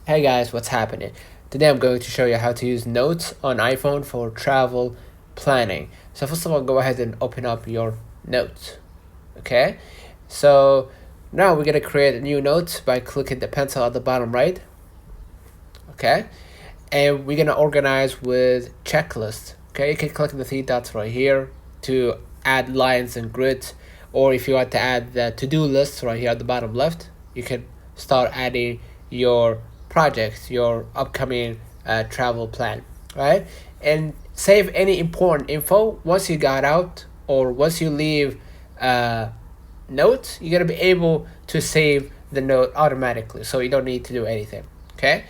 Hey guys, what's happening? Today I'm going to show you how to use notes on iPhone for travel planning. So first of all, go ahead and open up your notes. Okay? So now we're going to create a new note by clicking the pencil at the bottom right. Okay? And we're going to organize with checklist. Okay? You can click the three dots right here to add lines and grids, or if you want to add the to-do list right here at the bottom left, you can start adding your projects, your upcoming travel plan, right? And save any important info once you got out, or once you leave notes, you're gonna be able to save the note automatically, so you don't need to do anything. Okay?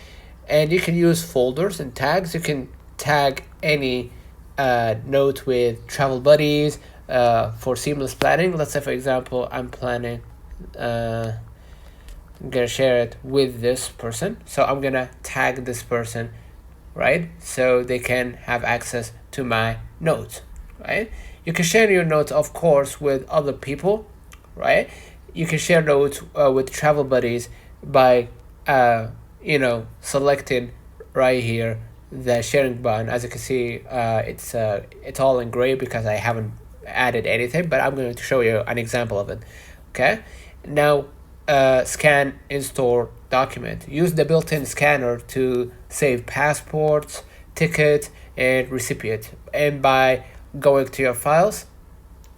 And you can use folders and tags. You can tag any note with travel buddies for seamless planning. Let's say, for example, I'm planning. I'm gonna share it with this person, so I'm gonna tag this person, right? So they can have access to my notes, right? You can share your notes, of course, with other people, right? You can share notes with travel buddies by selecting right here the sharing button. As you can see, it's all in gray because I haven't added anything, but I'm going to show you an example of it. Okay, now scan in store document. Use the built-in scanner to save passports, tickets, and recipient. And by going to your files,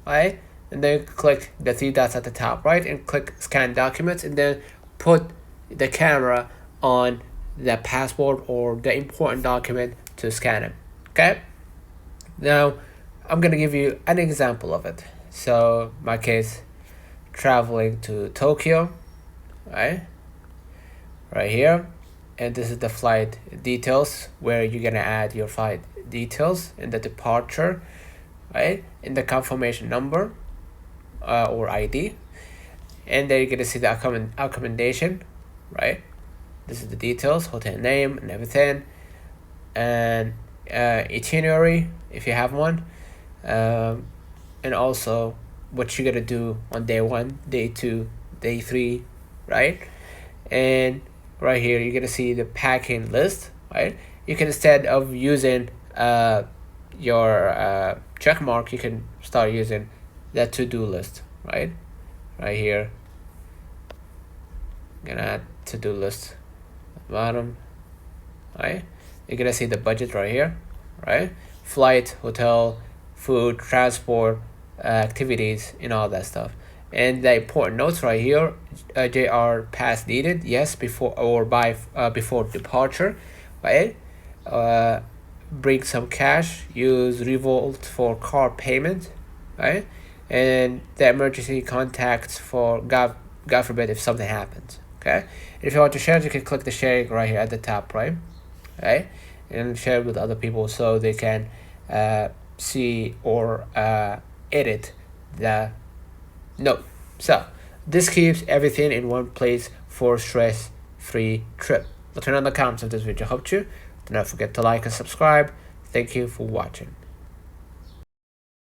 right, and then click the three dots at the top right and click scan documents, and then put the camera on the passport or the important document to scan it. Okay, now I'm gonna give you an example of it. So my case, traveling to Tokyo, right here, and this is the flight details where you're gonna add your flight details in the departure, right, in the confirmation number or ID, and then you're gonna see the accommodation, right? This is the details, hotel name and everything, and itinerary if you have one, and also what you're gonna do on day 1, day 2, day 3, right? And right here you're gonna see the packing list, right? You can, instead of using your check mark, you can start using the to-do list, right here. I'm gonna add to-do list at the bottom, right? You're gonna see the budget right here, right? Flight, hotel, food, transport, activities, and all that stuff. And the important notes right here, JR pass needed, yes, before or by before departure, right? Bring some cash, use Revolt for car payment, right? And the emergency contacts for God forbid if something happens. Okay, if you want to share, you can click the sharing right here at the top, right, and share it with other people so they can see or edit the note. So this keeps everything in one place for stress-free trip. Let me know in the comments if this video helped you. Do not forget to like and subscribe. Thank you for watching.